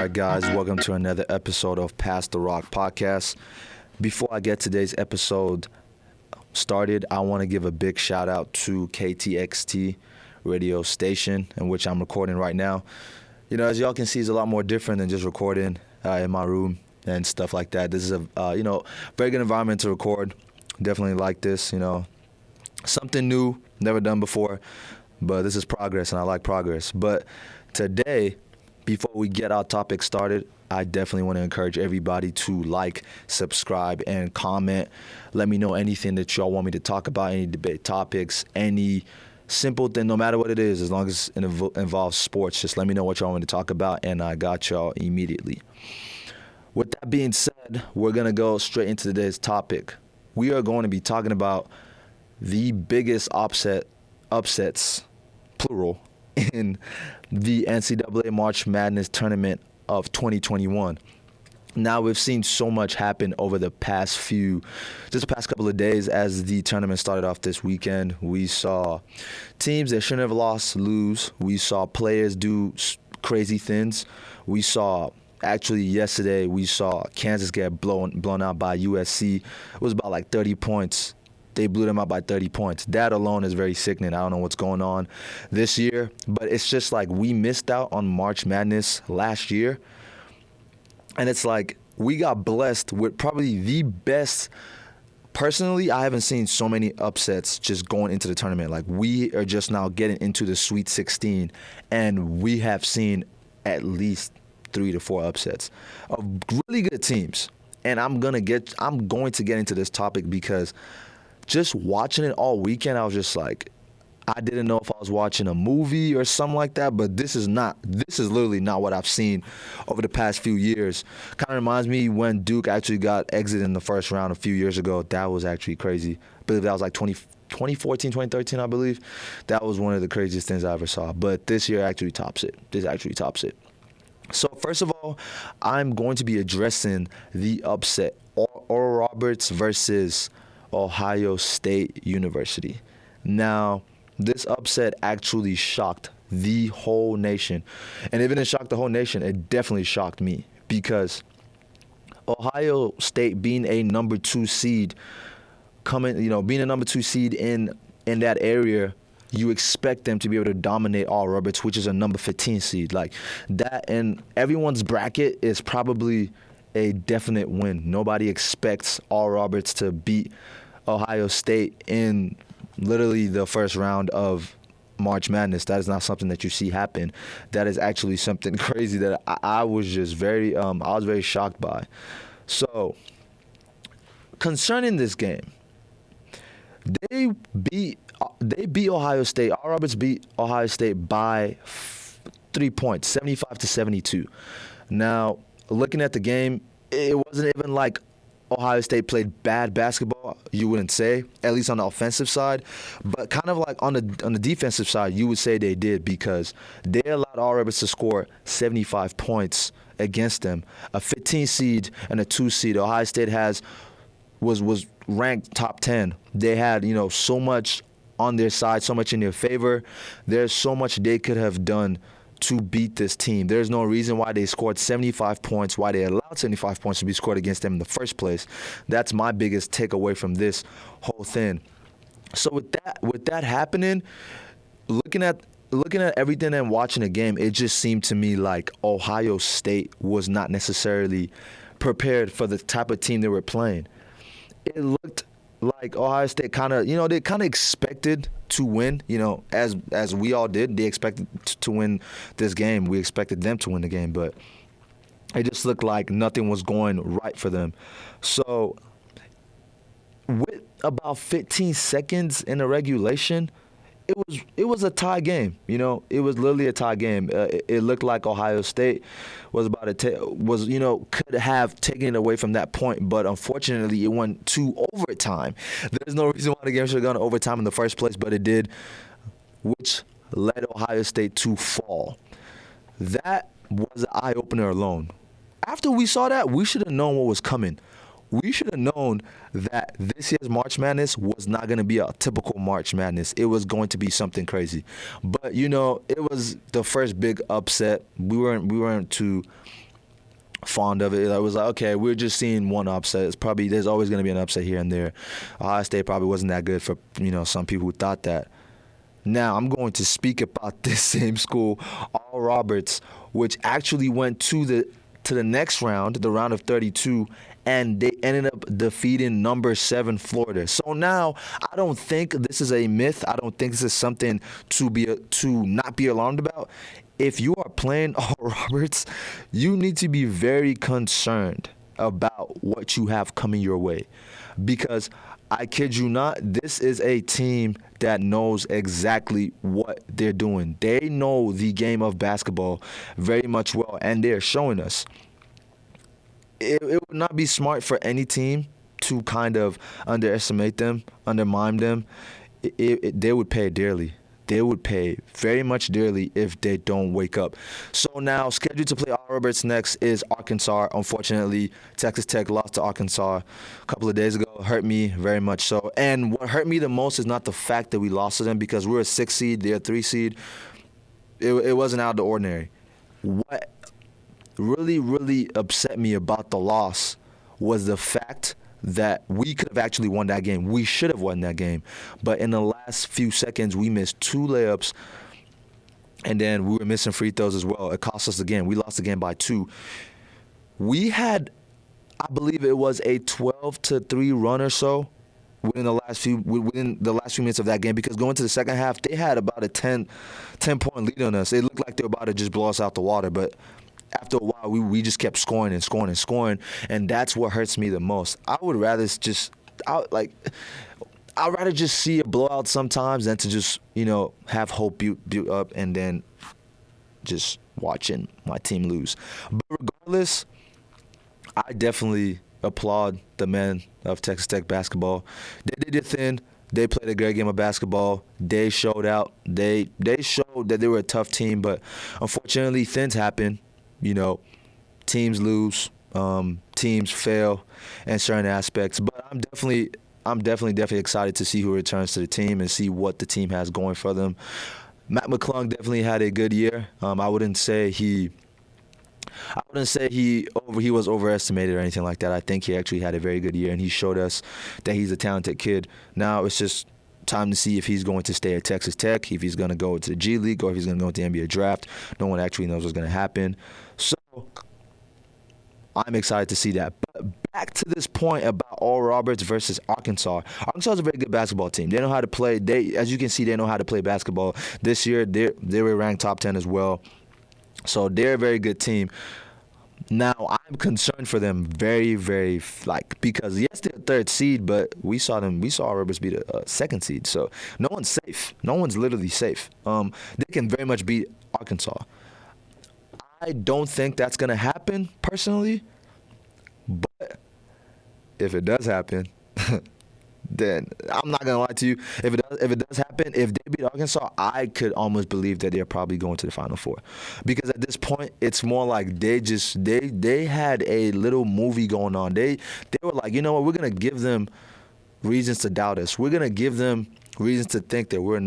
right, guys, welcome to another episode of Past the Rock podcast. Before I get today's episode started, I want to give a big shout out to KTXT radio station, in which I'm recording right now. You know, as y'all can see, it's a lot more different than just recording in my room and stuff like that. This is a very good environment to record. Definitely like this, something new, never done before, but this is progress, and I like progress. But today, before we get our topic started, I definitely want to encourage everybody to like, subscribe, and comment. Let me know anything that y'all want me to talk about, any debate topics, any simple thing, no matter what it is, as long as it involves sports. Just let me know what y'all want me to talk about, and I got y'all immediately. With that being said, we're going to go straight into today's topic. We are going to be talking about the biggest upsets, plural, in the NCAA March Madness tournament of 2021. Now, we've seen so much happen over the past couple of days as the tournament started off this weekend. We saw teams that shouldn't have lost lose. We saw players do crazy things. Yesterday, we saw Kansas get blown out by USC. It was about like 30 points. They blew them out by 30 points. That alone is very sickening. I don't know what's going on this year, but it's just like we missed out on March Madness last year. And it's like we got blessed with probably the best. Personally, I haven't seen so many upsets just going into the tournament. Like, we are just now getting into the Sweet 16, and we have seen at least 3 to 4 upsets of really good teams. And I'm going to get into this topic because just watching it all weekend, I was just like, I didn't know if I was watching a movie or something like that, but this is literally not what I've seen over the past few years. Kind of reminds me when Duke actually got exited in the first round a few years ago. That was actually crazy. I believe that was like 2014, 2013, I believe. That was one of the craziest things I ever saw. But this year actually tops it. So first of all, I'm going to be addressing the upset, Oral Roberts versus Ohio State University. Now, this upset actually shocked the whole nation. And if it didn't shock the whole nation, it definitely shocked me, because Ohio State being a number 2 seed, being a number 2 seed in that area, you expect them to be able to dominate Oral Roberts, which is a number 15 seed. Like that, and everyone's bracket is probably a definite win. Nobody expects Oral Roberts to beat Ohio State in literally the first round of March Madness. That is not something that you see happen. That is actually something crazy that I was just very shocked by. So, concerning this game, they beat Ohio State. Oral Roberts beat Ohio State by 3 points, 75-72. Now, looking at the game, it wasn't even like Ohio State played bad basketball, you wouldn't say, at least on the offensive side. But kind of like on the defensive side, you would say they did, because they allowed Oral Roberts to score 75 points against them. A 15 seed and a 2 seed. Ohio State was ranked top 10. They had, so much on their side, so much in their favor. There's so much they could have done to beat this team. There's no reason why they scored 75 points, why they allowed 75 points to be scored against them in the first place. That's my biggest takeaway from this whole thing. So with that happening, looking at everything and watching the game, it just seemed to me like Ohio State was not necessarily prepared for the type of team they were playing. It looked like Ohio State they expected to win, as we all did. They expected to win this game. We expected them to win the game, but it just looked like nothing was going right for them. So with about 15 seconds in the regulation, it was a tie game. It was literally a tie game. It looked like Ohio State was could have taken it away from that point, but unfortunately it went to overtime. There's no reason why the game should have gone to overtime in the first place, but it did, which led Ohio State to fall. That was an eye-opener alone. After we saw that, we should have known what was coming. We should have known that this year's March Madness was not going to be a typical March Madness. It was going to be something crazy. But, it was the first big upset. We weren't too fond of it. I was like, okay, we're just seeing one upset. There's always going to be an upset here and there. Ohio State probably wasn't that good for some people who thought that. Now I'm going to speak about this same school, Oral Roberts, which actually went to the next round, the round of 32, and they ended up defeating number 7 Florida. So now I don't think this is a myth. I don't think this is something to not be alarmed about. If you are playing Oral Roberts, you need to be very concerned about what you have coming your way, because I kid you not, this is a team that knows exactly what they're doing. They know the game of basketball very much well, and they're showing us. It would not be smart for any team to kind of underestimate them, undermine them. They would pay dearly. They would pay very much dearly if they don't wake up. So now, scheduled to play Oral Roberts next is Arkansas. Unfortunately, Texas Tech lost to Arkansas a couple of days ago. Hurt me very much so. And what hurt me the most is not the fact that we lost to them, because we're a 6 seed, they're a 3 seed. It wasn't out of the ordinary. What really, really upset me about the loss was the fact that we could have actually won that game. We should have won that game. But in the last few seconds, we missed 2 layups, and then we were missing free throws as well. It cost us the game. We lost the game by 2. We had, I believe it was a 12-3 run or so within the last few minutes of that game, because going to the second half, they had about a 10-point lead on us. It looked like they were about to just blow us out the water, but after a while, we just kept scoring and scoring and scoring, and that's what hurts me the most. I'd rather just see a blowout sometimes than to just have hope built up and then just watching my team lose. But regardless, I definitely applaud the men of Texas Tech basketball. They did their thing. They played a great game of basketball. They showed out. They showed that they were a tough team, but unfortunately, things happen. Teams lose, teams fail in certain aspects. But I'm definitely excited to see who returns to the team and see what the team has going for them. Matt McClung definitely had a good year. I wouldn't say he was overestimated or anything like that. I think he actually had a very good year, and he showed us that he's a talented kid. Now it's just time to see if he's going to stay at Texas Tech, if he's going to go to the G League, or if he's going to go to the NBA draft. No one actually knows what's going to happen. So I'm excited to see that. But back to this point about Oral Roberts versus Arkansas. Arkansas is a very good basketball team. They know how to play. As you can see, they know how to play basketball. This year, they were ranked top 10 as well. So they're a very good team. Now, I'm concerned for them very, very, because yes, they're a 3rd seed, but we saw Roberts beat a 2nd seed. So no one's safe. No one's literally safe. They can very much beat Arkansas. I don't think that's going to happen, personally. But if it does happen, then I'm not going to lie to you. If it does happen, if they beat Arkansas, I could almost believe that they're probably going to the Final Four. Because at this point, it's more like they had a little movie going on. They were like, you know what, we're going to give them reasons to doubt us. We're going to give them reasons to think that we're a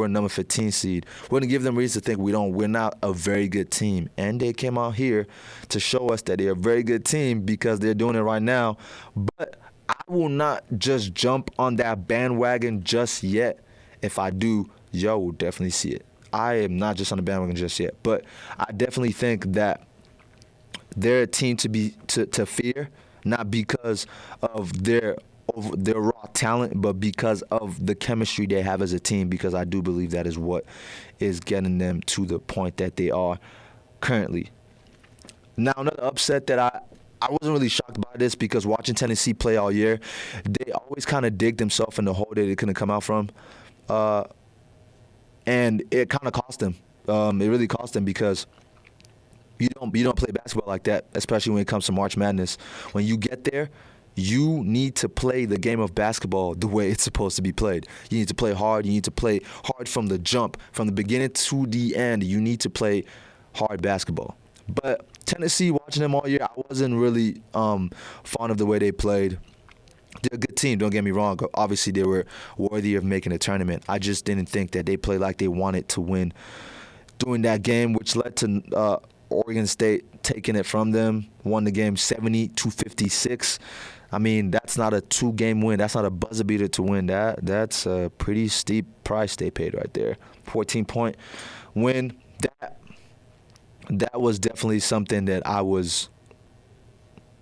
number 15 seed. We're going to give them reasons to think we're not a very good team. And they came out here to show us that they're a very good team, because they're doing it right now. But I will not just jump on that bandwagon just yet. If I do, y'all will definitely see it. I am not just on the bandwagon just yet, but I definitely think that they're a team to fear, not because of their raw talent, but because of the chemistry they have as a team, because I do believe that is what is getting them to the point that they are currently. Now, another upset that I wasn't really shocked by this, because watching Tennessee play all year, they always kind of dig themselves in the hole that they couldn't come out from. And it kind of cost them. It really cost them, because you don't play basketball like that, especially when it comes to March Madness. When you get there, you need to play the game of basketball the way it's supposed to be played. You need to play hard. You need to play hard from the jump, from the beginning to the end. You need to play hard basketball. But Tennessee, watching them all year, I wasn't really fond of the way they played. They're a good team, don't get me wrong. Obviously, they were worthy of making a tournament. I just didn't think that they played like they wanted to win during that game, which led to Oregon State taking it from them, won the game 70-56. I mean, that's not a 2-game win. That's not a buzzer beater to win. That's a pretty steep price they paid right there. 14-point win. That was definitely something that I was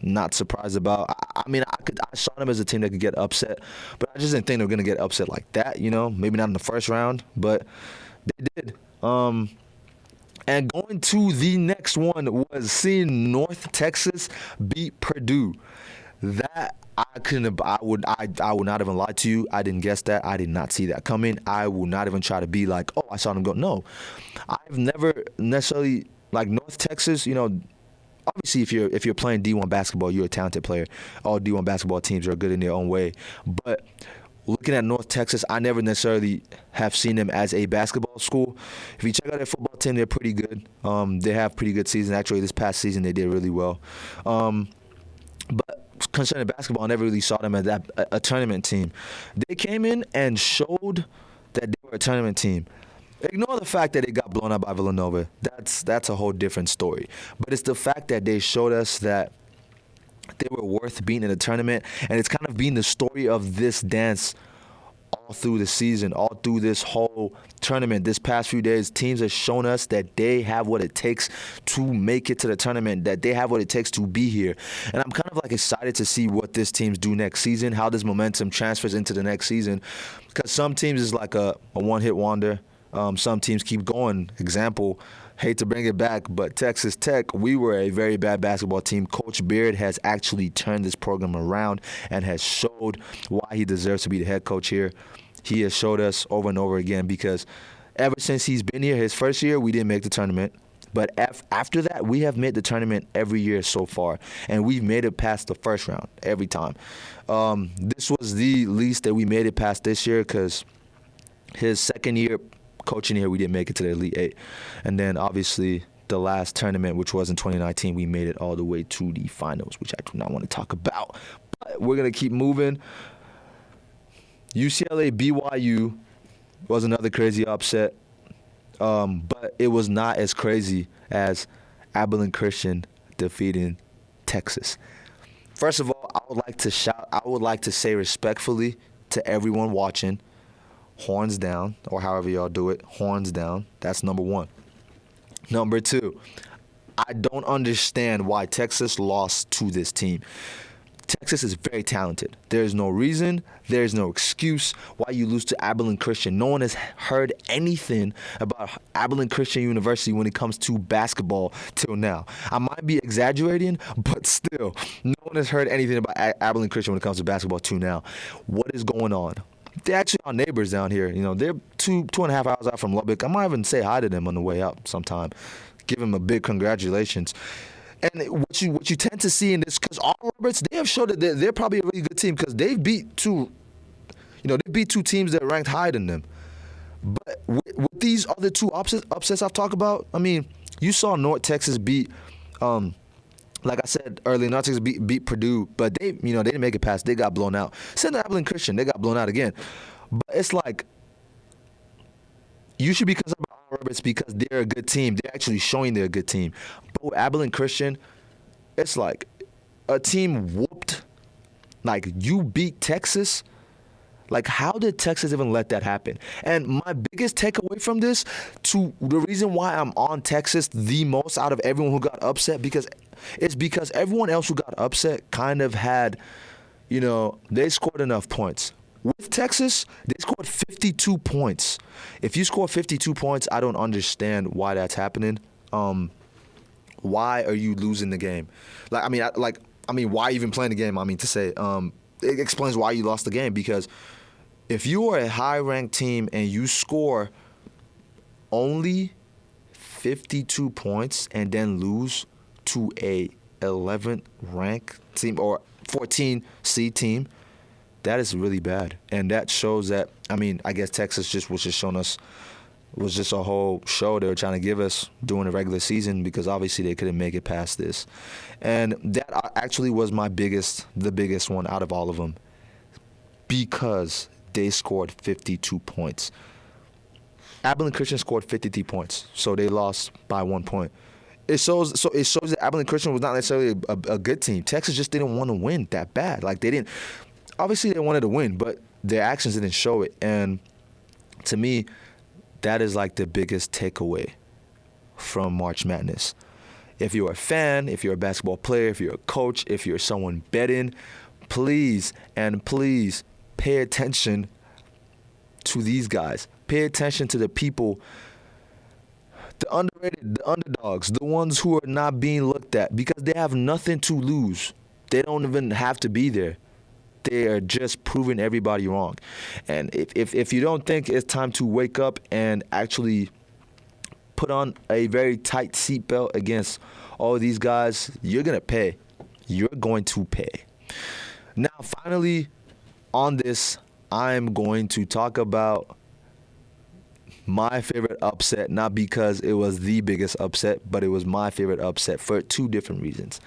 not surprised about. I mean, I saw them as a team that could get upset, but I just didn't think they were gonna get upset like that. Maybe not in the first round, but they did. And going to the next one was seeing North Texas beat Purdue. That I would not even lie to you. I didn't guess that. I did not see that coming. I will not even try to be like, oh, I saw them go. No, I've never necessarily like North Texas. Obviously, if you're playing D1 basketball, you're a talented player. All D1 basketball teams are good in their own way. But looking at North Texas, I never necessarily have seen them as a basketball school. If you check out their football team, they're pretty good. They have pretty good season. Actually, this past season, they did really well. But concerning basketball, I never really saw them as a tournament team. They came in and showed that they were a tournament team. Ignore the fact that they got blown out by Villanova. That's a whole different story. But it's the fact that they showed us that they were worth beating in the tournament, and it's kind of been the story of this dance all through the season, all through this whole tournament. This past few days, teams have shown us that they have what it takes to make it to the tournament, that they have what it takes to be here. And I'm kind of like excited to see what this teams do next season, how this momentum transfers into the next season, because some teams is like a one-hit wonder. Some teams keep going. Example, hate to bring it back, but Texas Tech, we were a very bad basketball team. Coach Beard has actually turned this program around and has showed why he deserves to be the head coach here. He has showed us over and over again, because ever since he's been here, his first year, we didn't make the tournament. But after that, we have made the tournament every year so far, and we've made it past the first round every time. This was the least that we made it past this year, because his second year coaching here, we didn't make it to the Elite Eight. And then, obviously, the last tournament, which was in 2019, we made it all the way to the finals, which I do not want to talk about. But we're going to keep moving. UCLA BYU was another crazy upset, but it was not as crazy as Abilene Christian defeating Texas. First of all, I would like to say respectfully to everyone watching, horns down, or however y'all do it, horns down. That's number one. Number two, I don't understand why Texas lost to this team. Texas is very talented. There's no reason, there's no excuse why you lose to Abilene Christian. No one has heard anything about Abilene Christian University when it comes to basketball till now. I might be exaggerating, but still, no one has heard anything about Abilene Christian when it comes to basketball till now. What is going on? They're actually our neighbors down here. They're 2.5 hours out from Lubbock. I might even say hi to them on the way out sometime. Give them a big congratulations. And what you tend to see in this, because Oral Roberts, they have showed that they're probably a really good team, because they've beat two teams that are ranked higher than them. But with these other two upsets I've talked about, I mean, you saw North Texas beat, like I said earlier, North Texas beat Purdue, but they didn't make it past. They got blown out. Same to Abilene Christian, they got blown out again. But it's like, you should be concerned about Oral Roberts because they're a good team. They're actually showing they're a good team. But with Abilene Christian, it's like a team whooped. Like, you beat Texas. Like, how did Texas even let that happen? And my biggest takeaway from this, to the reason why I'm on Texas the most out of everyone who got upset, because everyone else who got upset kind of had, they scored enough points. With Texas, they scored 52 points. If you score 52 points, I don't understand why that's happening. Why are you losing the game? Why even playing the game? It explains why you lost the game, because if you are a high-ranked team and you score only 52 points and then lose to a 11th ranked team or 14 seed team, that is really bad. And that shows that, I guess Texas was just a whole show they were trying to give us during the regular season, because obviously they couldn't make it past this. And that actually was the biggest one out of all of them, because they scored 52 points. Abilene Christian scored 53 points, so they lost by 1 point. it shows that Abilene Christian was not necessarily a good team. Texas just didn't want to win that bad. Like, they didn't. Obviously, they wanted to win, but their actions didn't show it. And to me, that is like the biggest takeaway from March Madness. If you're a fan, if you're a basketball player, if you're a coach, if you're someone betting, please pay attention to these guys. Pay attention to the people, the underrated, the underdogs, the ones who are not being looked at because they have nothing to lose. They don't even have to be there. They are just proving everybody wrong. And if you don't think it's time to wake up and actually put on a very tight seatbelt against all these guys, you're going to pay. You're going to pay. Now, finally, on this, I'm going to talk about my favorite upset, not because it was the biggest upset, but it was my favorite upset for two different reasons.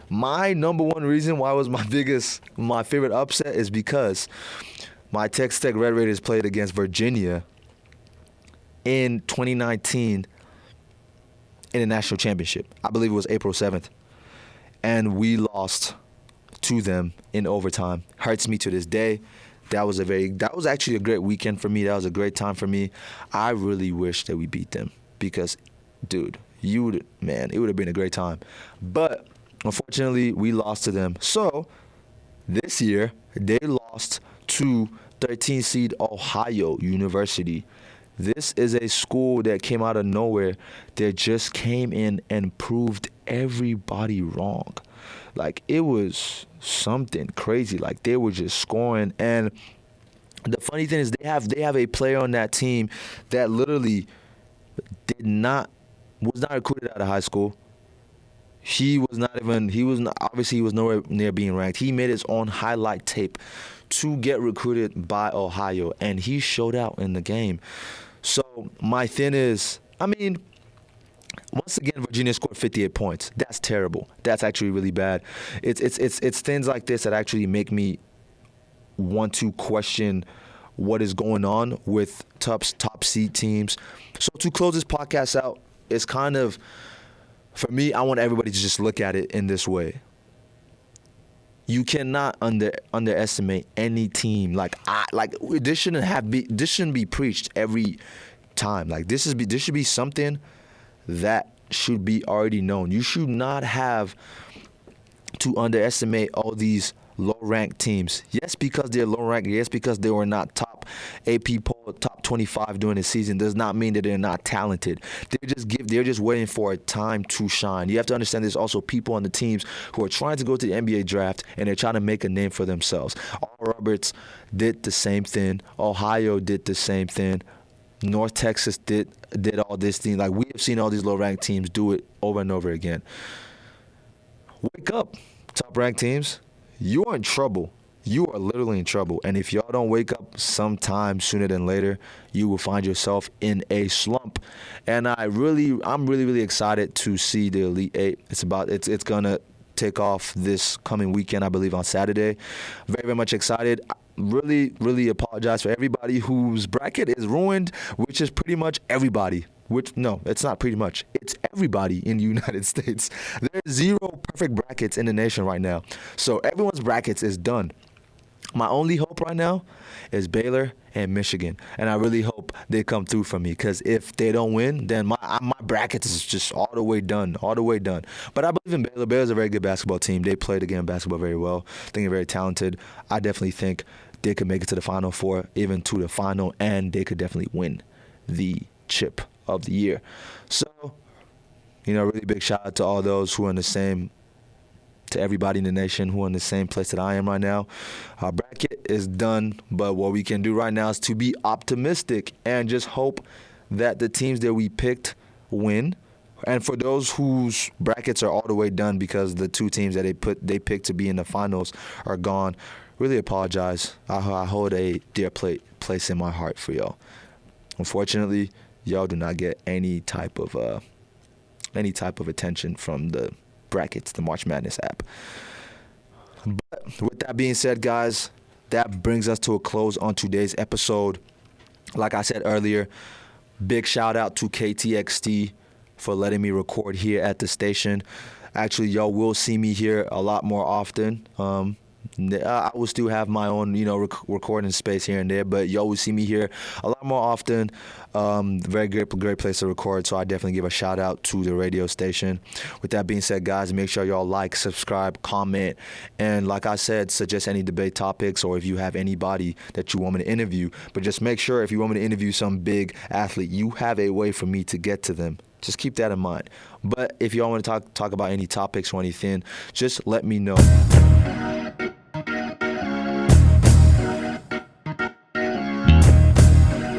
My number one reason why it was my favorite upset is because my Texas Tech Red Raiders played against Virginia in 2019 in the national championship. I believe it was April 7th. And we lost to them in overtime. Hurts me to this day. That was actually a great weekend for me. That was a great time for me. I really wish that we beat them because, dude, it would have been a great time. But unfortunately, we lost to them. So this year, they lost to 13 seed Ohio University. This is a school that came out of nowhere that just came in and proved everybody wrong. Like, it was something crazy. Like, they were just scoring. And the funny thing is they have a player on that team that literally was not recruited out of high school. He was nowhere near being ranked. He made his own highlight tape to get recruited by Ohio, and he showed out in the game. So my thing is, once again, Virginia scored 58 points. That's terrible. That's actually really bad. It's things like this that actually make me want to question what is going on with top seed teams. So to close this podcast out, it's kind of, for me, I want everybody to just look at it in this way. You cannot underestimate any team. This shouldn't be preached every time. Like, this should be something that should be already known. You should not have to underestimate all these low-ranked teams. Yes, because they're low-ranked. Yes, because they were not top AP poll, top 25 during the season, does not mean that they're not talented. They're just waiting for a time to shine. You have to understand there's also people on the teams who are trying to go to the NBA draft, and they're trying to make a name for themselves. Oral Roberts did the same thing. Ohio did the same thing. North Texas did all this thing. Like, we have seen all these low-ranked teams do it over and over again. Wake up, top-ranked teams. You are in trouble. You are literally in trouble. And if y'all don't wake up sometime sooner than later, you will find yourself in a slump. And I'm really excited to see the Elite Eight. It's gonna take off this coming weekend, I believe, on Saturday. Very, very much excited. Really, really apologize for everybody whose bracket is ruined, which is pretty much everybody. No, it's not pretty much. It's everybody in the United States. There's 0 perfect brackets in the nation right now. So everyone's brackets is done. My only hope right now is Baylor and Michigan. And I really hope they come through for me, because if they don't win, then my brackets is just all the way done. But I believe in Baylor. Baylor's a very good basketball team. They played the game of basketball very well. I think they're very talented. I definitely think they could make it to the Final Four, even to the final, and they could definitely win the chip of the year. So, really big shout out to all those who are in the same, to everybody in the nation who are in the same place that I am right now. Our bracket is done, but what we can do right now is to be optimistic and just hope that the teams that we picked win. And for those whose brackets are all the way done because the two teams that they picked to be in the finals are gone, really apologize. I hold a dear place in my heart for y'all. Unfortunately, y'all do not get any type of attention from the brackets, the March Madness app. But with that being said, guys, that brings us to a close on today's episode. Like I said earlier, big shout out to KTXT for letting me record here at the station. Actually, y'all will see me here a lot more often. I will still have my own, recording space here and there, but y'all will see me here a lot more often. Very great place to record, so I definitely give a shout out to the radio station. With that being said, guys, make sure y'all like, subscribe, comment, and like I said, suggest any debate topics or if you have anybody that you want me to interview. But just make sure if you want me to interview some big athlete, you have a way for me to get to them. Just keep that in mind. But if y'all want to talk about any topics or anything, just let me know.